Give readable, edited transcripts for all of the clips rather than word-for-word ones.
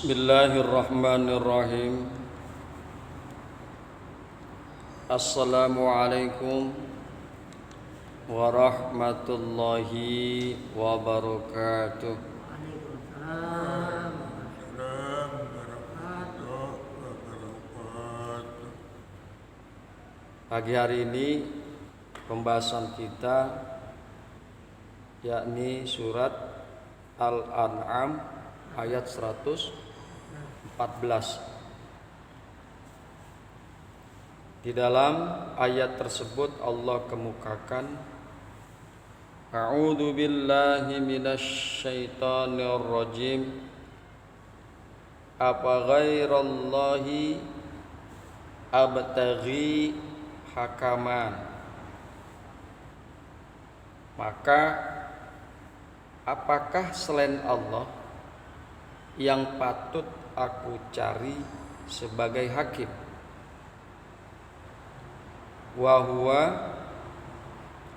Bismillahirrahmanirrahim. Assalamualaikum warahmatullahi wabarakatuh. Waalaikumsalam warahmatullahi wabarakatuh. Pagi hari ini pembahasan kita yakni surat Al-An'am ayat 114. Di dalam ayat tersebut Allah kemukakan, A'udzu billahi minasy syaithanir rajim. Apa ghairallahi abtaghi hakaman. Maka apakah selain Allah yang patut aku cari sebagai hakim? Wa huwa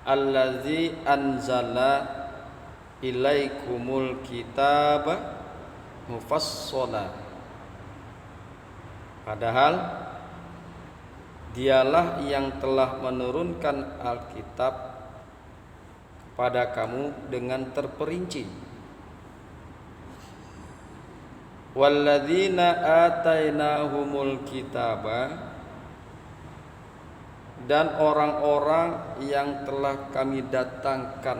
allazi anzala ilaikumul kitaba mufassala. Padahal dialah yang telah menurunkan Alkitab kepada kamu dengan terperinci. Walladzina atainahumul kitaba, dan orang-orang yang telah kami datangkan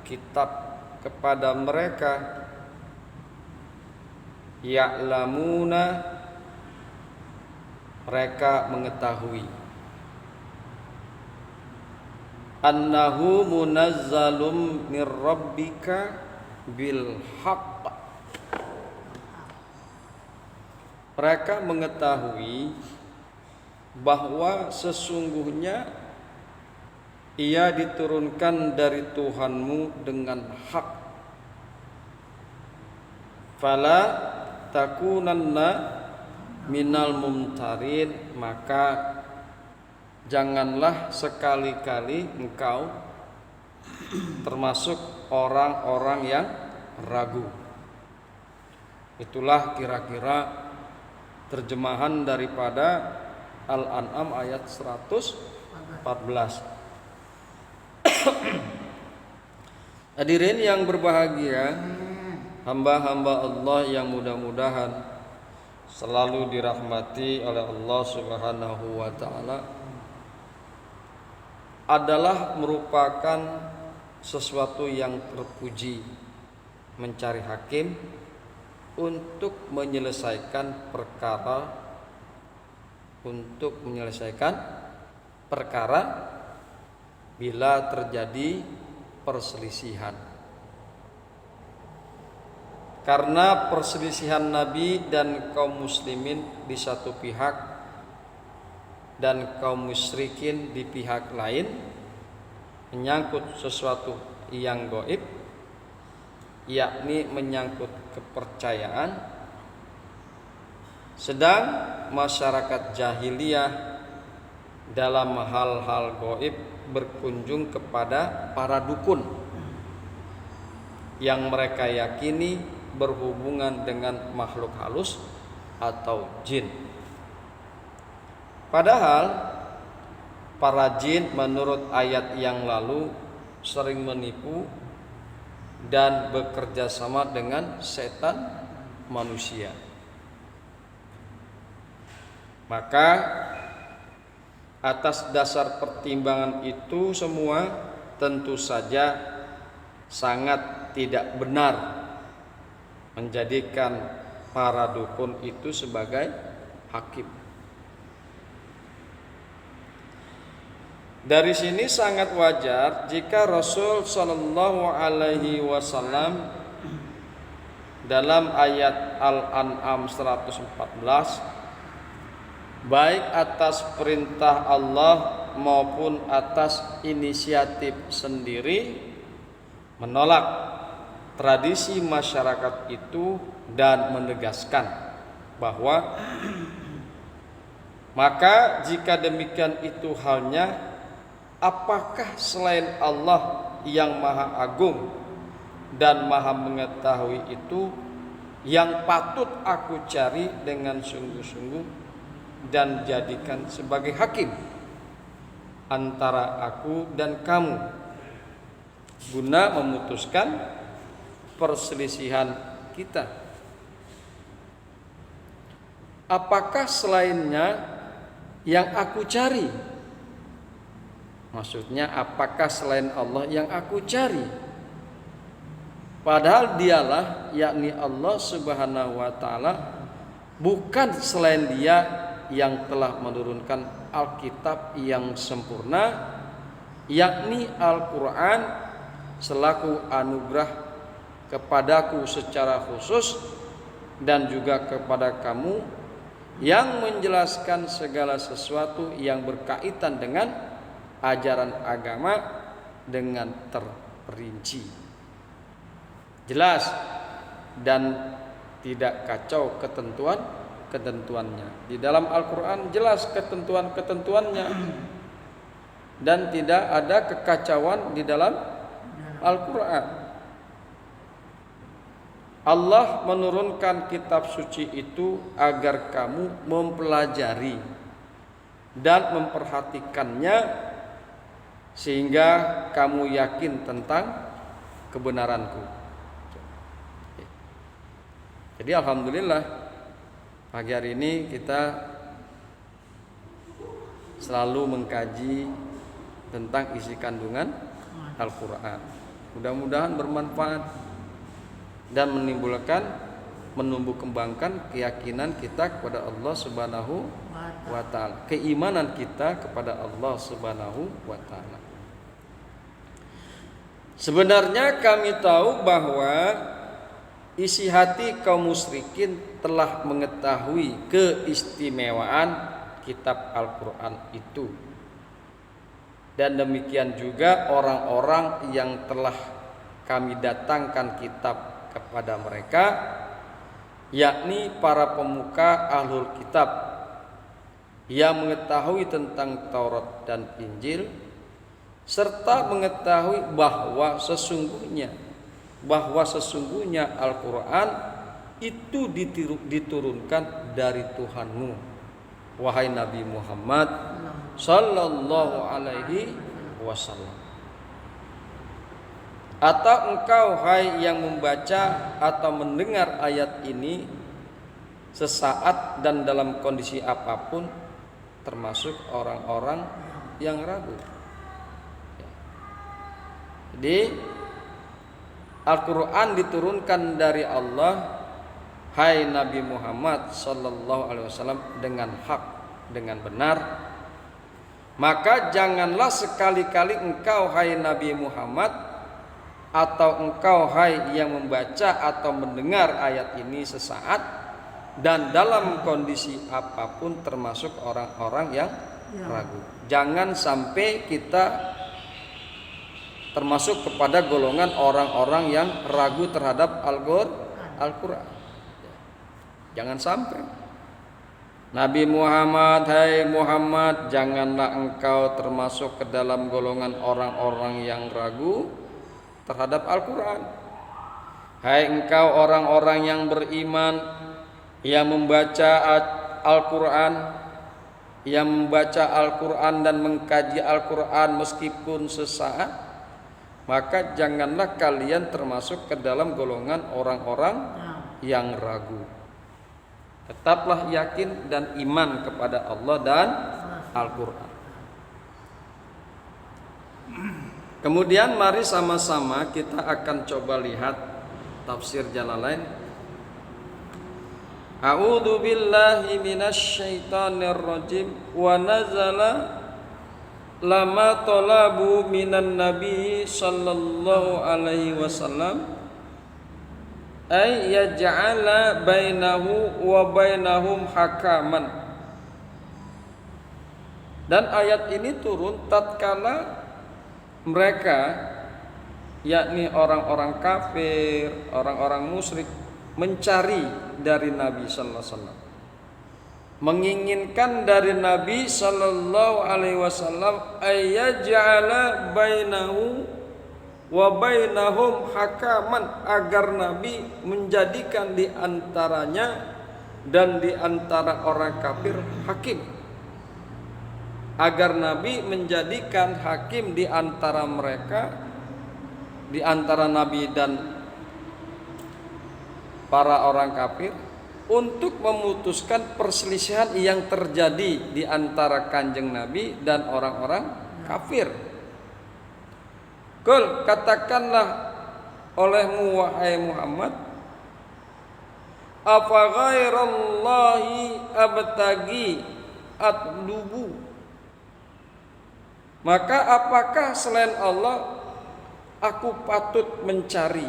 kitab kepada mereka, ya'lamuna, mereka mengetahui, annahu munazzalum mir rabbika bil haqq. Mereka mengetahui bahwa sesungguhnya ia diturunkan dari Tuhanmu dengan hak. Fala takunanna minal mumtarin, maka janganlah sekali-kali engkau termasuk orang-orang yang ragu. Itulah kira-kira terjemahan daripada Al-An'am ayat 114. Hadirin yang berbahagia, hamba-hamba Allah yang mudah-mudahan selalu dirahmati oleh Allah Subhanahu wa taala, adalah merupakan sesuatu yang terpuji mencari hakim untuk menyelesaikan perkara bila terjadi perselisihan. Karena perselisihan Nabi dan kaum muslimin di satu pihak dan kaum musyrikin di pihak lain menyangkut sesuatu yang gaib, yakni menyangkut kepercayaan, sedang masyarakat jahiliyah dalam hal-hal gaib berkunjung kepada para dukun yang mereka yakini berhubungan dengan makhluk halus atau jin. Padahal para jin menurut ayat yang lalu sering menipu dan bekerja sama dengan setan manusia. Maka atas dasar pertimbangan itu semua tentu saja sangat tidak benar menjadikan para dukun itu sebagai hakim. Dari sini sangat wajar jika Rasul Shallallahu Alaihi Wasallam dalam ayat Al-An'am 114, baik atas perintah Allah maupun atas inisiatif sendiri, menolak tradisi masyarakat itu dan menegaskan bahwa maka jika demikian itu halnya, apakah selain Allah yang maha agung dan maha mengetahui itu yang patut aku cari dengan sungguh-sungguh dan jadikan sebagai hakim antara aku dan kamu guna memutuskan perselisihan kita. Apakah selainnya yang aku cari? Maksudnya apakah selain Allah yang aku cari? Padahal dialah, yakni Allah Subhanahu wa ta'ala, bukan selain dia yang telah menurunkan Alkitab yang sempurna, yakni Al-Quran, selaku anugerah kepadaku secara khusus dan juga kepada kamu, yang menjelaskan segala sesuatu yang berkaitan dengan ajaran agama dengan terperinci, jelas dan tidak kacau ketentuannya. Di dalam Al-Quran jelas ketentuannya dan tidak ada kekacauan di dalam Al-Quran. Allah menurunkan kitab suci itu agar kamu mempelajari dan memperhatikannya sehingga kamu yakin tentang kebenaranku. Jadi alhamdulillah pagi hari ini kita selalu mengkaji tentang isi kandungan Al-Quran. Mudah-mudahan bermanfaat dan menumbuh kembangkan keyakinan kita kepada Allah Subhanahu wa ta'ala, keimanan kita kepada Allah Subhanahu wa ta'ala. Sebenarnya kami tahu bahwa isi hati kaum musyrikin telah mengetahui keistimewaan kitab Al-Quran itu, dan demikian juga orang-orang yang telah kami datangkan kitab kepada mereka, yakni para pemuka ahlul kitab yang mengetahui tentang Taurat dan Injil, serta mengetahui bahwa sesungguhnya Al-Quran itu diturunkan dari Tuhanmu, wahai Nabi Muhammad sallallahu alaihi wasallam. Atau engkau hai yang membaca atau mendengar ayat ini sesaat dan dalam kondisi apapun, termasuk orang-orang yang ragu. Jadi Al-Quran diturunkan dari Allah, hai Nabi Muhammad sallallahu alaihi wasallam, dengan hak, dengan benar. Maka janganlah sekali-kali engkau hai Nabi Muhammad atau engkau hai yang membaca atau mendengar ayat ini sesaat dan dalam kondisi apapun, termasuk orang-orang yang ragu. Jangan sampai kita termasuk kepada golongan orang-orang yang ragu terhadap Al-Quran. Jangan sampai. Nabi Muhammad, hai Muhammad, janganlah engkau termasuk ke dalam golongan orang-orang yang ragu terhadap Al-Quran. Hai engkau orang-orang yang beriman, yang membaca Al-Quran, dan mengkaji Al-Quran meskipun sesaat, maka janganlah kalian termasuk ke dalam golongan orang-orang yang ragu. Tetaplah yakin dan iman kepada Allah dan Al-Quran. Kemudian mari sama-sama kita akan coba lihat tafsir Jalalain. A'udzu billahi minasyaitonir rajim. Wa nazala lama talabu minan nabi sallallahu alaihi wasallam ay yaj'ala bainahu wa bainahum hakaman. Dan ayat ini turun tatkala mereka, yakni orang-orang kafir, orang-orang musyrik, mencari dari Nabi sallallahu alaihi wasallam, menginginkan dari Nabi sallallahu alaihi wasallam ayyaj'ala bainahu wa bainahum hakaman, agar Nabi menjadikan di antaranya dan di antara orang kafir hakim, agar Nabi menjadikan hakim di antara mereka, di antara Nabi dan para orang kafir, untuk memutuskan perselisihan yang terjadi di antara Kanjeng Nabi dan orang-orang kafir. Qul, katakanlah olehmu wahai Muhammad, afa ghairallahi abtagi atlubu, maka apakah selain Allah aku patut mencari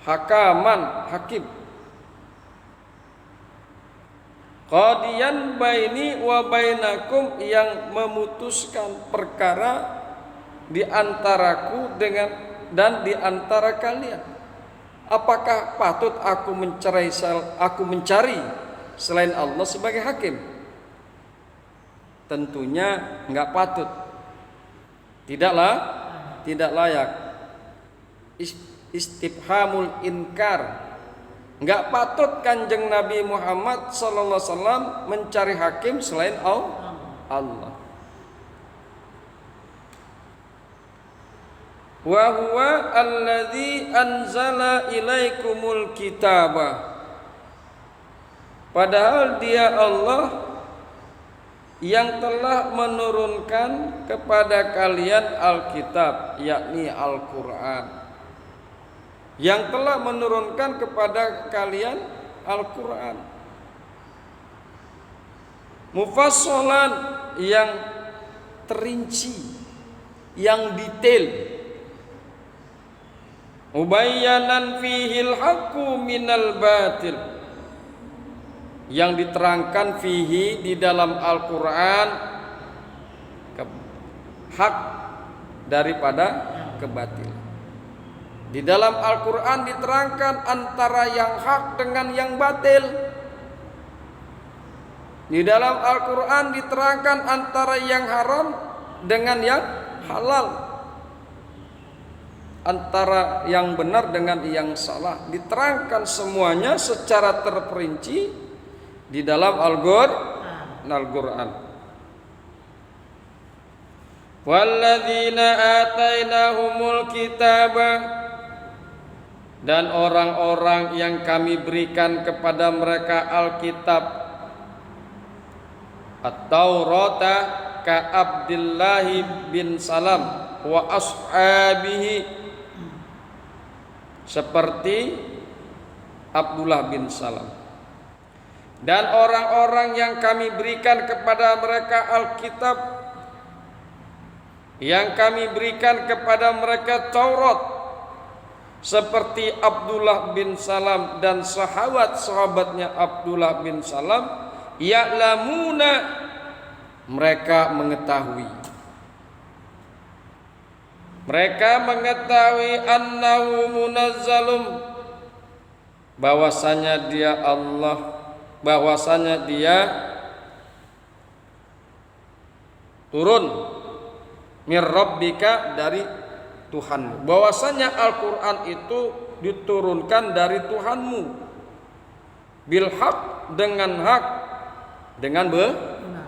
hakaman, hakim, qadiyan baini wa bainakum, yang memutuskan perkara di antaraku dengan dan di antara kalian. Apakah patut aku mencari selain Allah sebagai hakim? Tentunya enggak patut. Tidak layak. Istifhamul inkar. Enggak patut Kanjeng Nabi Muhammad sallallahu alaihi wasallam mencari hakim selain Allah. Wa huwa alladzi anzala ilaikumul kitaba, padahal dia Allah yang telah menurunkan kepada kalian Alkitab, yakni Al-Quran, yang telah menurunkan kepada kalian Al-Quran, mufassalan, yang terinci, yang detail, mubayyanan fihil haqqu minal batil, yang diterangkan fihi di dalam Al-Quran hak daripada kebatilan. Di dalam Al-Quran diterangkan antara yang hak dengan yang batil. Di dalam Al-Quran diterangkan antara yang haram dengan yang halal, antara yang benar dengan yang salah. Diterangkan semuanya secara terperinci di dalam Al-Quran. Walladzina atainahumul kitaba, dan orang-orang yang kami berikan kepada mereka Alkitab, At-Taurata, ka Abdillahi bin Salam wa ashabihi, seperti Abdullah bin Salam, dan orang-orang yang kami berikan kepada mereka Alkitab, yang kami berikan kepada mereka Taurat, seperti Abdullah bin Salam dan sahabat-sahabatnya Abdullah bin Salam, ya'lamuna, mereka mengetahui, annahu munazzalum, bahwasanya dia Allah, bahwasanya dia turun, mir rabbika, dari Tuhanmu, bahwasanya Al-Quran itu diturunkan dari Tuhanmu, bil haq, dengan hak, dengan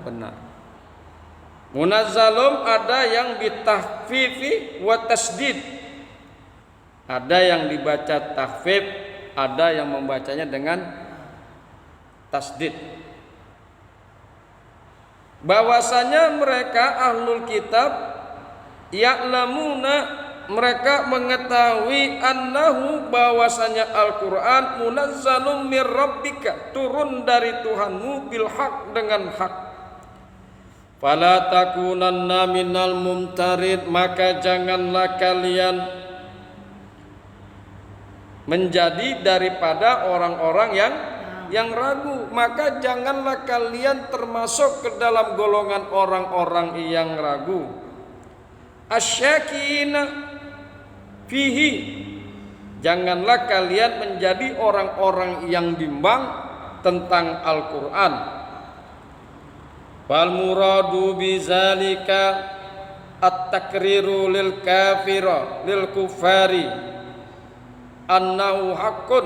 benar. Munazzalum ada yang bitahfifi wa tasdid, ada yang dibaca tahfif, ada yang membacanya dengan tasdid. Bahwasanya mereka ahlul kitab, ya'lamuna, mereka mengetahui, annahu, bahwasanya Al-Quran, munazzalum mir rabbika, turun dari Tuhanmu, bil haq, dengan hak. Fala takunanna minal mumtarid, maka janganlah kalian menjadi daripada orang-orang yang ragu, maka janganlah kalian termasuk ke dalam golongan orang-orang yang ragu. Asyakina fihi, janganlah kalian menjadi orang-orang yang bimbang tentang Al-Quran. Wal muradu bizalika at-takriru lil kafira lil kufari annahu haqqun,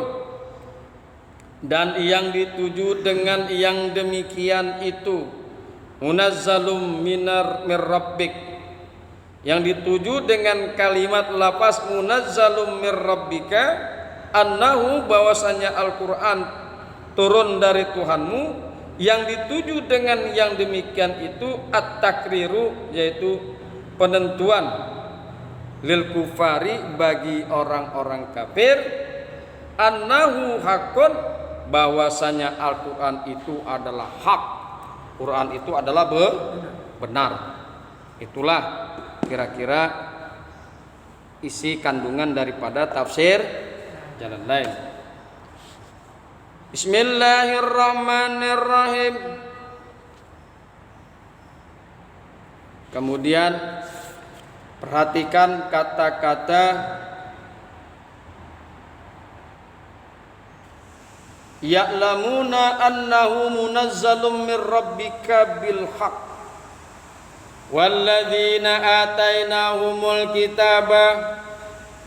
dan yang dituju dengan yang demikian itu munazzalum minar mir rabbik, yang dituju dengan kalimat lafaz munazzalum mir rabbika annahu, bahwasanya Al-Qur'an turun dari Tuhanmu, yang dituju dengan yang demikian itu at-takriru, yaitu penentuan lil kufari, bagi orang-orang kafir, annahu hakun, bahwasanya Al-Qur'an itu adalah hak, Quran itu adalah benar. Itulah kira-kira isi kandungan daripada tafsir Jalalain. Bismillahirrahmanirrahim. Kemudian perhatikan kata-kata ya'lamuna annahu munazzalun mir rabbika bil haqq walladzina atainahumul kitaba,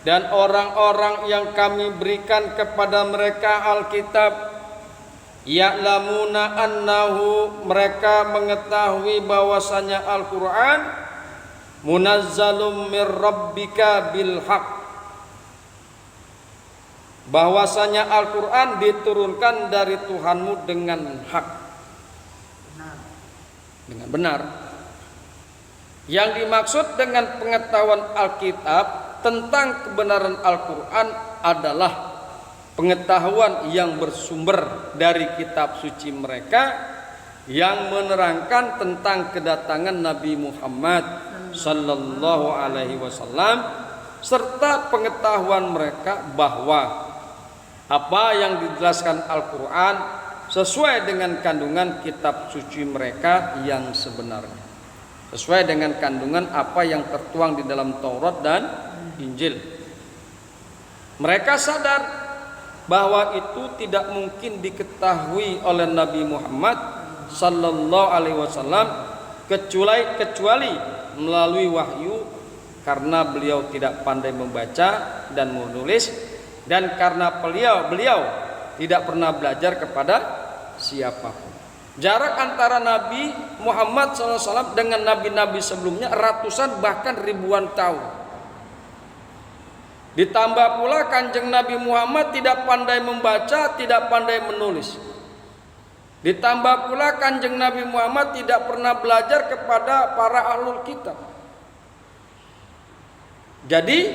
dan orang-orang yang kami berikan kepada mereka Alkitab, ya'lamuna annahu, mereka mengetahui bahwasanya Al-Qur'an munazzalum mir rabbika bil haq, bahwasanya Al-Qur'an diturunkan dari Tuhanmu dengan hak, dengan benar. Yang dimaksud dengan pengetahuan Alkitab tentang kebenaran Al-Qur'an adalah pengetahuan yang bersumber dari kitab suci mereka yang menerangkan tentang kedatangan Nabi Muhammad sallallahu alaihi wasallam, serta pengetahuan mereka bahwa apa yang dijelaskan Al-Qur'an sesuai dengan kandungan kitab suci mereka yang sebenarnya, sesuai dengan kandungan apa yang tertuang di dalam Taurat dan Injil. Mereka sadar bahwa itu tidak mungkin diketahui oleh Nabi Muhammad sallallahu alaihi wasallam kecuali melalui wahyu, karena beliau tidak pandai membaca dan menulis, dan karena beliau tidak pernah belajar kepada siapapun. Jarak antara Nabi Muhammad SAW dengan nabi-nabi sebelumnya ratusan bahkan ribuan tahun. Ditambah pula Kanjeng Nabi Muhammad tidak pandai membaca, tidak pandai menulis. Ditambah pula Kanjeng Nabi Muhammad tidak pernah belajar kepada para ahlul kitab. Jadi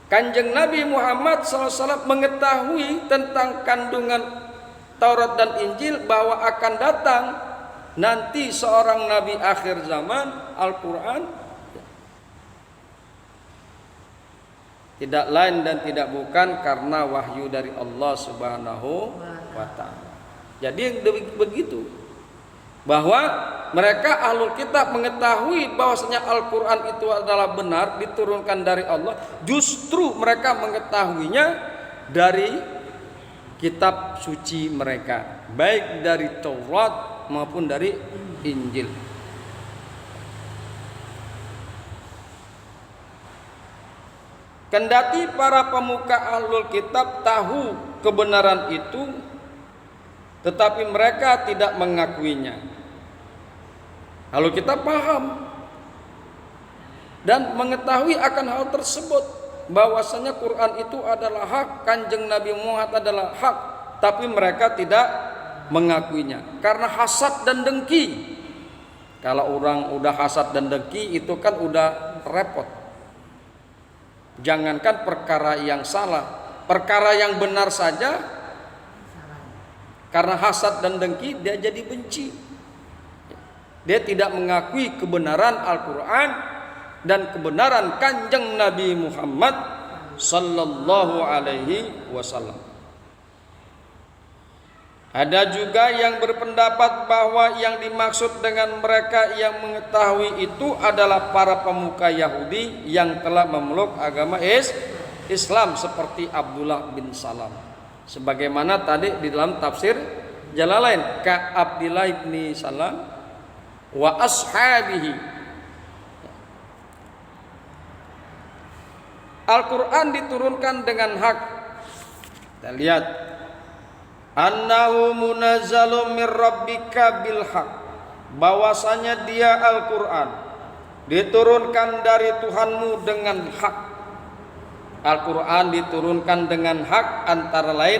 Kanjeng Nabi Muhammad SAW mengetahui tentang kandungan Taurat dan Injil, bahwa akan datang nanti seorang Nabi akhir zaman, Al-Quran, tidak lain dan tidak bukan karena wahyu dari Allah Subhanahu wa Ta'ala. Jadi begitu, bahwa mereka ahlul kitab mengetahui bahwasanya Al-Quran itu adalah benar, diturunkan dari Allah. Justru mereka mengetahuinya dari kitab suci mereka, baik dari Taurat maupun dari Injil. Kendati para pemuka ahlul kitab tahu kebenaran itu, tetapi mereka tidak mengakuinya. Ahlul kitab paham dan mengetahui akan hal tersebut, bahwasanya Quran itu adalah hak, Kanjeng Nabi Muhammad adalah hak, tapi mereka tidak mengakuinya karena hasad dan dengki. Kalau orang udah hasad dan dengki itu kan udah repot. Jangankan perkara yang salah, perkara yang benar saja karena hasad dan dengki dia jadi benci. Dia tidak mengakui kebenaran Al-Quran dan kebenaran Kanjeng Nabi Muhammad sallallahu alaihi wasallam. Ada juga yang berpendapat bahwa yang dimaksud dengan mereka yang mengetahui itu adalah para pemuka Yahudi yang telah memeluk agama Islam seperti Abdullah bin Salam. Sebagaimana tadi di dalam tafsir Jalalain, ka Abdullah bin Salam wa ashabihi. Al-Quran diturunkan dengan hak. Kita lihat, annahu munazzalun mir rabbika bil haq, bahwasanya dia Al-Quran diturunkan dari Tuhanmu dengan hak. Al-Quran diturunkan dengan hak antara lain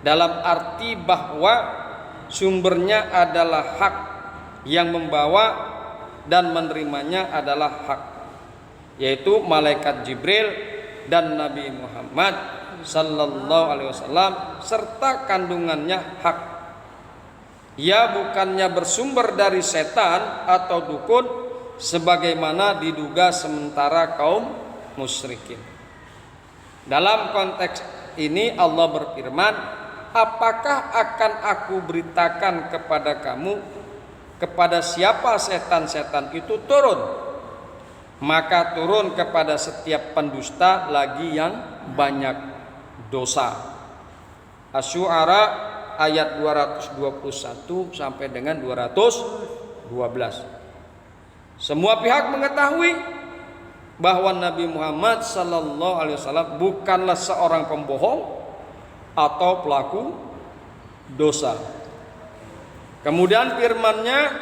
dalam arti bahwa sumbernya adalah hak, yang membawa dan menerimanya adalah hak, yaitu malaikat Jibril dan Nabi Muhammad sallallahu alaihi wasallam serta kandungannya hak. Ia bukannya bersumber dari setan atau dukun sebagaimana diduga sementara kaum musyrikin. Dalam konteks ini Allah berfirman, apakah akan aku beritakan kepada kamu kepada siapa setan-setan itu turun? Maka turun kepada setiap pendusta lagi yang banyak dosa. Asy-Syu'ara ayat 221 sampai dengan 212. Semua pihak mengetahui bahwa Nabi Muhammad sallallahu alaihi wasallam bukanlah seorang pembohong atau pelaku dosa. Kemudian firman-Nya,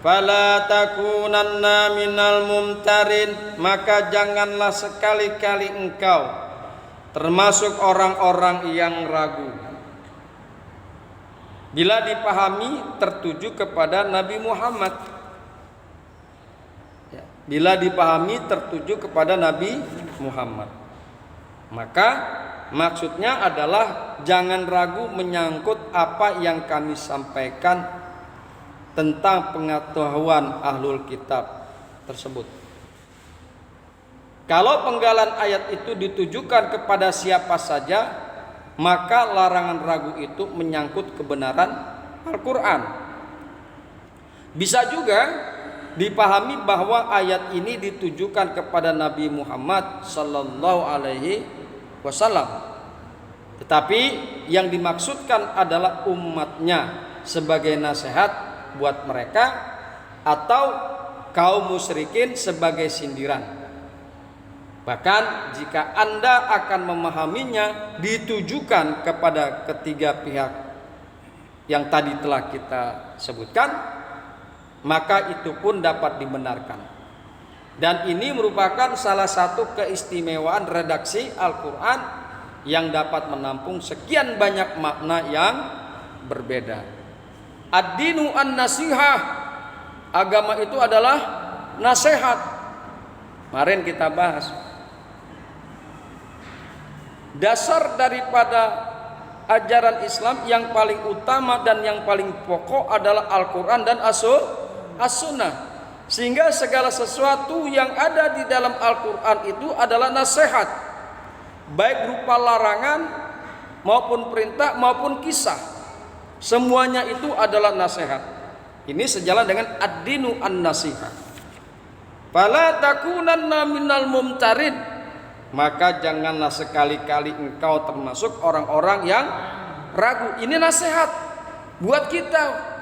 fala takunanna minal mumtarin, maka janganlah sekali-kali engkau termasuk orang-orang yang ragu. Bila dipahami tertuju kepada Nabi Muhammad. Bila dipahami tertuju kepada Nabi Muhammad, maka maksudnya adalah jangan ragu menyangkut apa yang kami sampaikan tentang pengetahuan ahlul kitab tersebut. Kalau penggalan ayat itu ditujukan kepada siapa saja, maka larangan ragu itu menyangkut kebenaran Al-Quran. Bisa juga dipahami bahwa ayat ini ditujukan kepada Nabi Muhammad sallallahu alaihi wasallam. Tetapi yang dimaksudkan adalah umatnya sebagai nasihat buat mereka, atau kaum musyrikin sebagai sindiran. Bahkan jika Anda akan memahaminya ditujukan kepada ketiga pihak yang tadi telah kita sebutkan, maka itu pun dapat dibenarkan. Dan ini merupakan salah satu keistimewaan redaksi Al-Quran yang dapat menampung sekian banyak makna yang berbeda. Ad-dinu an-nasihah, agama itu adalah nasihat. Kemarin kita bahas dasar daripada ajaran Islam yang paling utama dan yang paling pokok adalah Al-Quran dan As-Sunnah. Sehingga segala sesuatu yang ada di dalam Al-Quran itu adalah nasihat, baik berupa larangan maupun perintah maupun kisah. Semuanya itu adalah nasihat. Ini sejalan dengan ad-dinu an-nasihah. Fala takunanna minal mumtarin, maka janganlah sekali-kali engkau termasuk orang-orang yang ragu. Ini nasihat buat kita.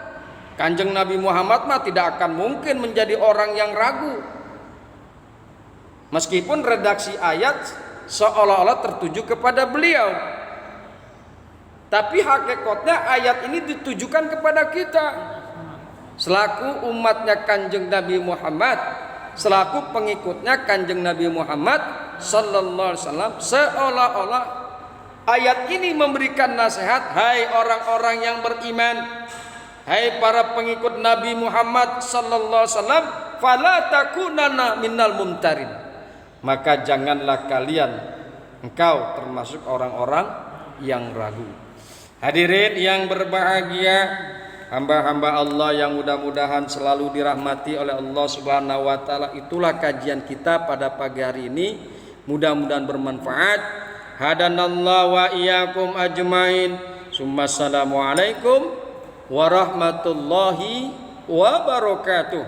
Kanjeng Nabi Muhammad mah tidak akan mungkin menjadi orang yang ragu. Meskipun redaksi ayat seolah-olah tertuju kepada beliau, tapi hakikatnya ayat ini ditujukan kepada kita selaku umatnya Kanjeng Nabi Muhammad, selaku pengikutnya Kanjeng Nabi Muhammad sallallahu alaihi wasallam. Seolah-olah ayat ini memberikan nasihat, hai orang-orang yang beriman, hai para pengikut Nabi Muhammad sallallahu alaihi wasallam, fala takunanna minal mumtarin, maka janganlah kalian engkau termasuk orang-orang yang ragu. Hadirin yang berbahagia, hamba-hamba Allah yang mudah-mudahan selalu dirahmati oleh Allah Subhanahu wa taala, itulah kajian kita pada pagi hari ini. Mudah-mudahan bermanfaat. Hadanallahu wa iyyakum ajmain. Assalamualaikum warahmatullahi wabarakatuh.